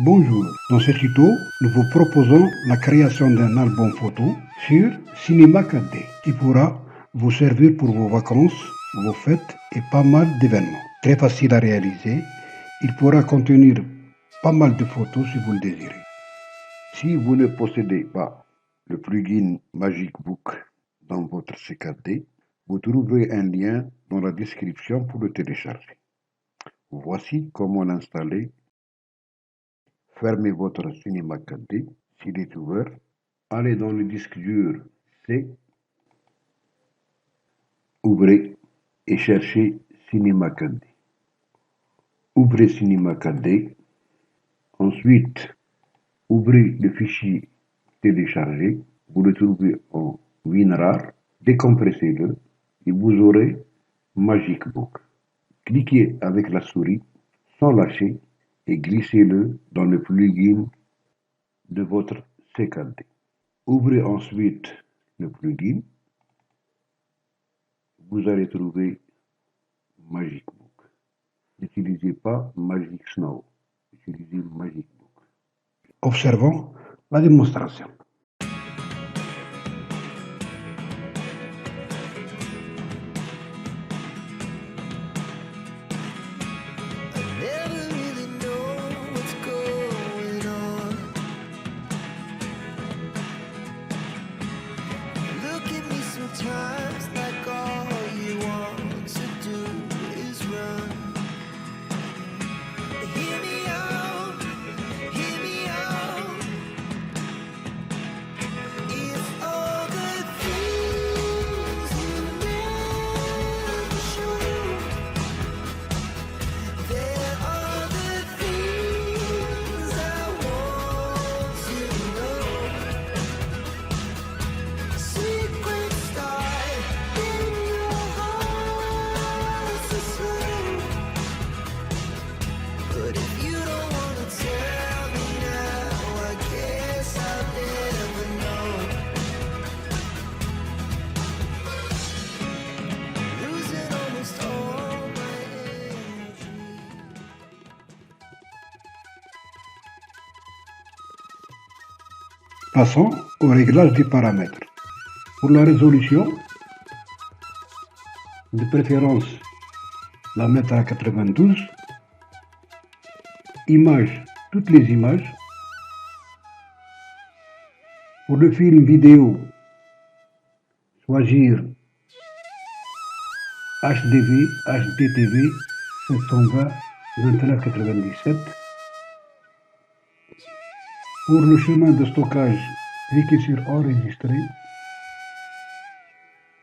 Bonjour, dans ce tuto, nous vous proposons la création d'un album photo sur Cinema 4D qui pourra vous servir pour vos vacances, vos fêtes et pas mal d'événements. Très facile à réaliser, il pourra contenir pas mal de photos si vous le désirez. Si vous ne possédez pas le plugin Magic Book dans votre C4D, vous trouverez un lien dans la description pour le télécharger. Voici comment l'installer. Fermez votre Cinema 4D s'il est ouvert. Allez dans le disque dur C. Ouvrez et cherchez Cinema 4D. Ouvrez Cinema 4D. Ensuite, ouvrez le fichier téléchargé. Vous le trouvez en WinRAR. Décompressez-le et vous aurez Magic Book. Cliquez avec la souris sans lâcher et glissez-le dans le plugin de votre C4D. Ouvrez ensuite le plugin. Vous allez trouver Magic Book. N'utilisez pas Magic Snow. Utilisez Magic Book. Observons la démonstration. Sometimes like all you want to do is run. Hear me out, hear me out. If all the things you never show, there are the things I want to know. Secrets but if you don't want to tell me now, I guess I'll never know. Losing almost all my energy. Passons au réglage des paramètres. Pour la résolution, de préférence la mettre à 92. Images, toutes les images. Pour le film vidéo, choisir HDV, HDTV 720 2997. Pour le chemin de stockage, cliquez sur Enregistrer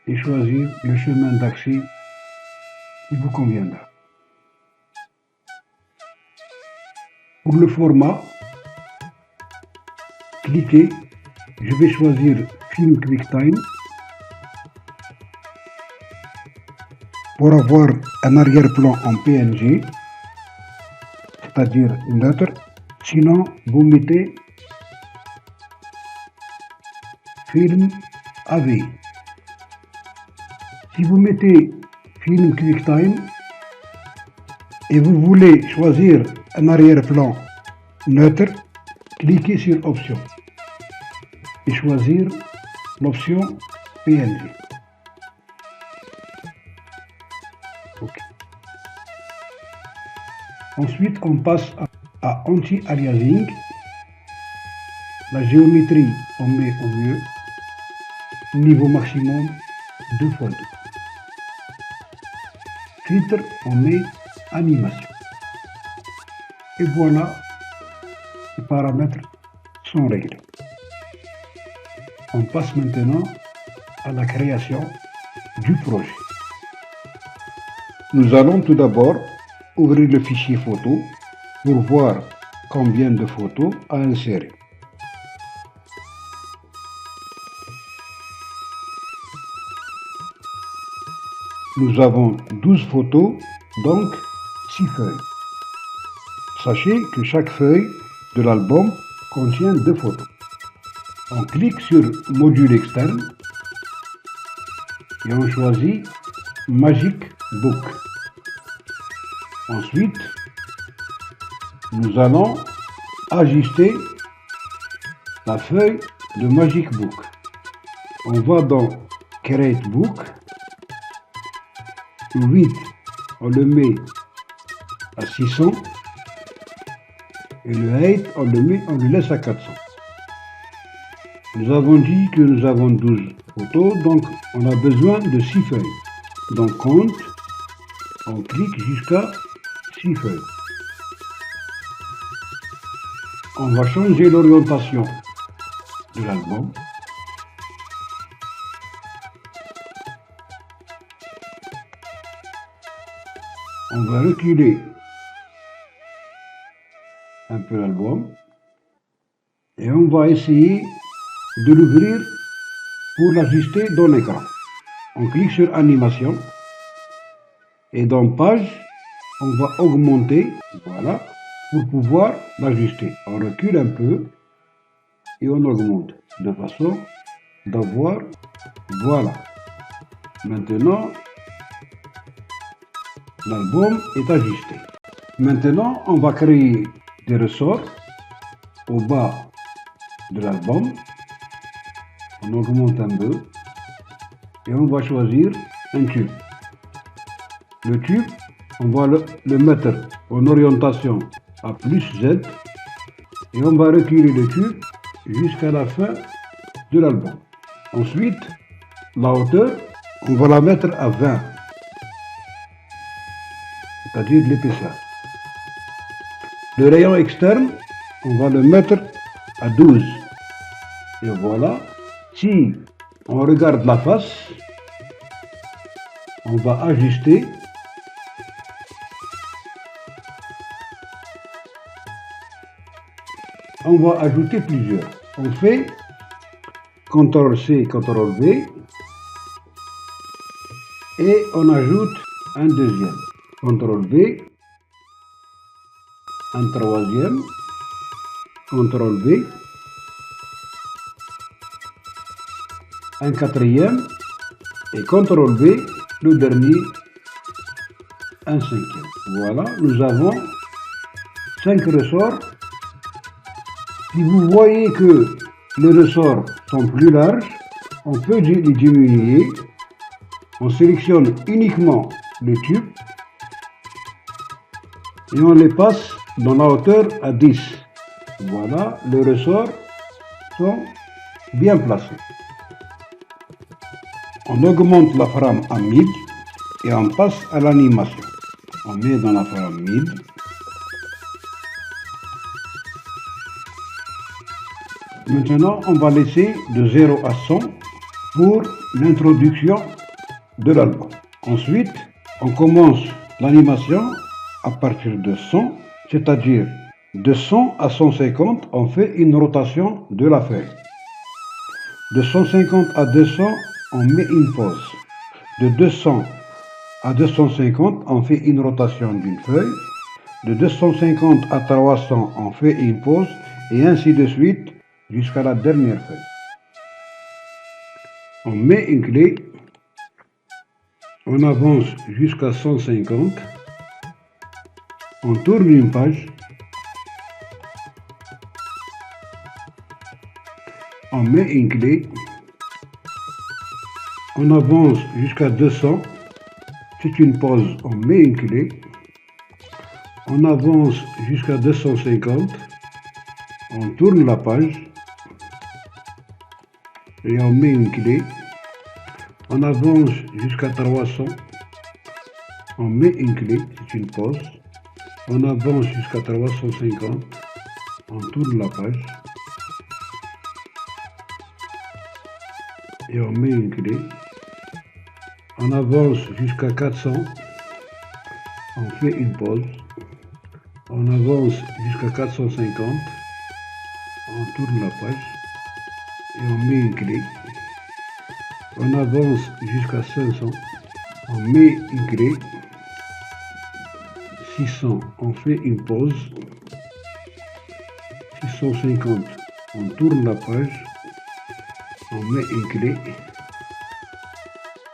et choisir le chemin d'accès qui vous conviendra. Pour le format, cliquez, je vais choisir Film QuickTime pour avoir un arrière-plan en PNG, c'est-à-dire neutre. Sinon, vous mettez Film AV. Si vous mettez Film QuickTime et vous voulez choisir un arrière-plan neutre, cliquez sur Options et choisir l'option PNG. Okay. Ensuite, on passe à Anti-Aliasing. La géométrie, on met au mieux. Niveau maximum 2x2. Filtre, on met Animation. Et voilà, les paramètres sont réglés. On passe maintenant à la création du projet. Nous allons tout d'abord ouvrir le fichier photo pour voir combien de photos à insérer. Nous avons 12 photos, donc 6 feuilles. Sachez que chaque feuille de l'album contient 2 photos. On clique sur Module externe et on choisit Magic Book. Ensuite, nous allons ajuster la feuille de Magic Book. On va dans Create Book. Le 8, on le met à 600. Et le 8, on le laisse à 400. Nous avons dit que nous avons 12 photos, donc on a besoin de 6 feuilles. Donc compte, on clique jusqu'à 6 feuilles. On va changer l'orientation de l'album. On va reculer un peu l'album et on va essayer de l'ouvrir pour l'ajuster dans l'écran. On clique sur animation et dans page, on va augmenter, voilà, pour pouvoir l'ajuster. On recule un peu et on augmente de façon d'avoir, voilà. Maintenant, l'album est ajusté. Maintenant, on va créer des ressorts au bas de l'album. On augmente un peu et on va choisir un tube. Le tube, on va le mettre en orientation à plus Z et on va reculer le tube jusqu'à la fin de l'album. Ensuite, la hauteur, on va la mettre à 20, c'est-à-dire l'épaisseur. Le rayon externe, on va le mettre à 12. Et voilà, si on regarde la face, on va ajuster. On va ajouter plusieurs. On fait CTRL-C, CTRL-V et on ajoute un deuxième. CTRL-V, un troisième, CTRL-V, un quatrième et CTRL-V, le dernier, un cinquième. Voilà, nous avons 5 ressorts. Si vous voyez que les ressorts sont plus larges, on peut les diminuer. On sélectionne uniquement le tube et on les passe dans la hauteur à 10. Voilà, les ressorts sont bien placés. On augmente la frame à 1000 et on passe à l'animation. On met dans la frame 1000. Maintenant, on va laisser de 0 à 100 pour l'introduction de l'album. Ensuite, on commence l'animation à partir de 100, c'est-à-dire de 100 à 150, on fait une rotation de la feuille. De 150 à 200, on met une pause. De 200 à 250, on fait une rotation d'une feuille. De 250 à 300, on fait une pause, et ainsi de suite jusqu'à la dernière feuille. On met une clé, on avance jusqu'à 150, on tourne une page, on met une clé, on avance jusqu'à 200, c'est une pause, on met une clé, on avance jusqu'à 250, on tourne la page et on met une clé, on avance jusqu'à 300, on met une clé, c'est une pause, on avance jusqu'à 350, on tourne la page et on met une clé, on avance jusqu'à 400, on fait une pause, on avance jusqu'à 450, on tourne la page et on met une clé, on avance jusqu'à 500, on met une clé, 600, on fait une pause, 650, on tourne la page, on met une clé.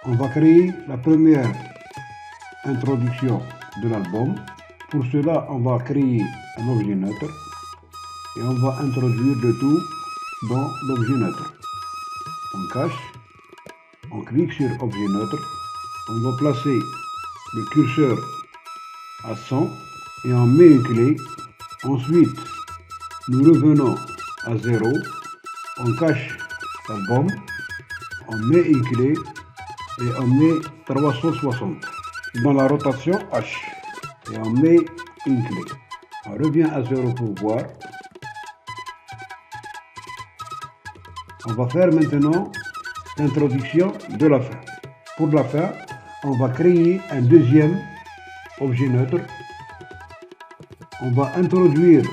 On va créer la première introduction de l'album. Pour cela, on va créer un objet neutre. et on va introduire le tout dans l'objet neutre. On cache, on clique sur objet neutre, on va placer le curseur à 100 et on met une clé. Ensuite, nous revenons à 0, on cache l'album, on met une clé et on met 360 dans la rotation H et on met une clé. On revient à 0 pour voir. On va faire maintenant l'introduction de la fin. Pour la fin, on va créer un deuxième objet neutre. On va introduire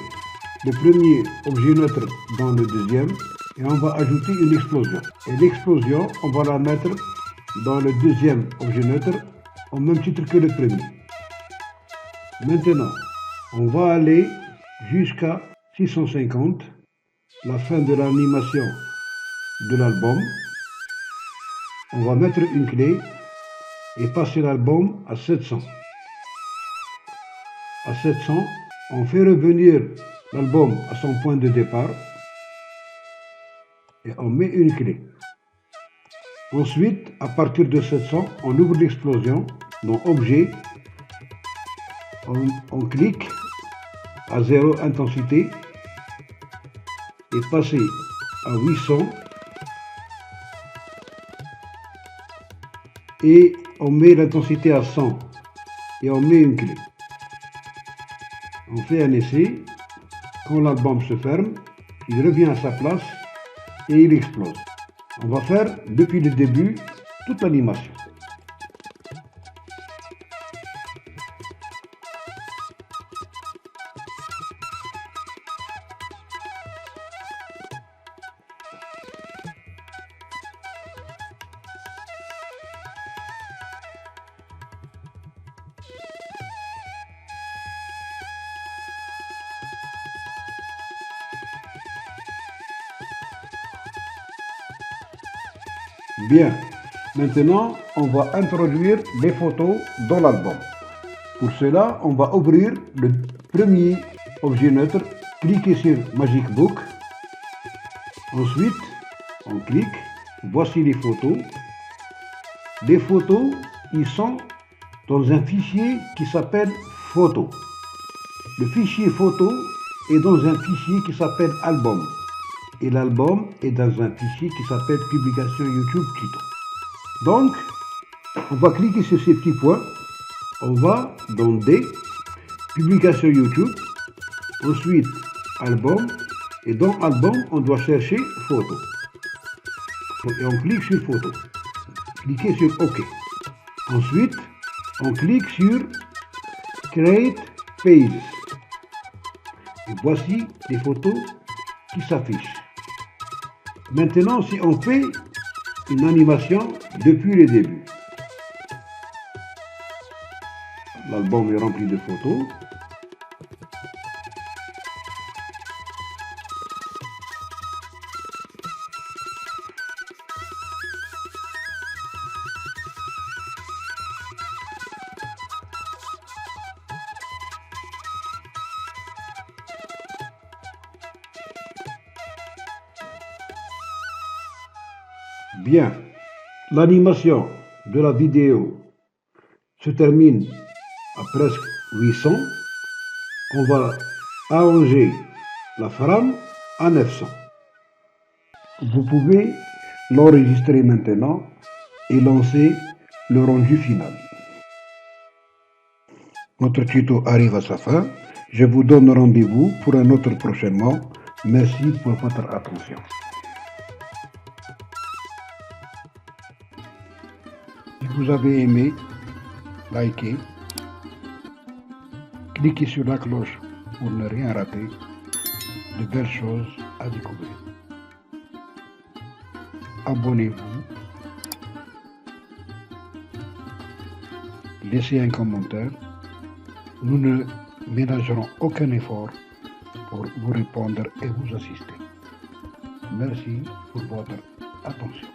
le premier objet neutre dans le deuxième et on va ajouter une explosion. Et l'explosion, on va la mettre dans le deuxième objet neutre au même titre que le premier. Maintenant, on va aller jusqu'à 650, la fin de l'animation de l'album. On va mettre une clé et passer l'album à 700. À 700, on fait revenir l'album à son point de départ et on met une clé. Ensuite, à partir de 700, on ouvre l'explosion dans Objet, on clique à 0 intensité et passer à 800 et on met l'intensité à 100 et on met une clé. On fait un essai. Quand l'album se ferme, il revient à sa place et il explose. On va faire depuis le début toute l'animation. Bien, maintenant on va introduire les photos dans l'album. Pour cela, on va ouvrir le premier objet neutre, cliquer sur Magic Book. Ensuite, on clique, voici les photos. Les photos, ils sont dans un fichier qui s'appelle photo. Le fichier photo est dans un fichier qui s'appelle album. Et l'album est dans un fichier qui s'appelle publication YouTube Tuto. Donc, on va cliquer sur ces petits points. On va dans D, publication YouTube, ensuite album, et dans album, on doit chercher photo. Et on clique sur photo. Cliquez sur OK. Ensuite, on clique sur Create Pages. Et voici les photos qui s'affichent. Maintenant, si on fait une animation depuis le début, l'album est rempli de photos. Bien, l'animation de la vidéo se termine à presque 800. On va arranger la frame à 900. Vous pouvez l'enregistrer maintenant et lancer le rendu final. Notre tuto arrive à sa fin. Je vous donne rendez-vous pour un autre prochainement. Merci pour votre attention. Si vous avez aimé, likez, cliquez sur la cloche pour ne rien rater, de belles choses à découvrir. Abonnez-vous, laissez un commentaire. Nous ne ménagerons aucun effort pour vous répondre et vous assister. Merci pour votre attention.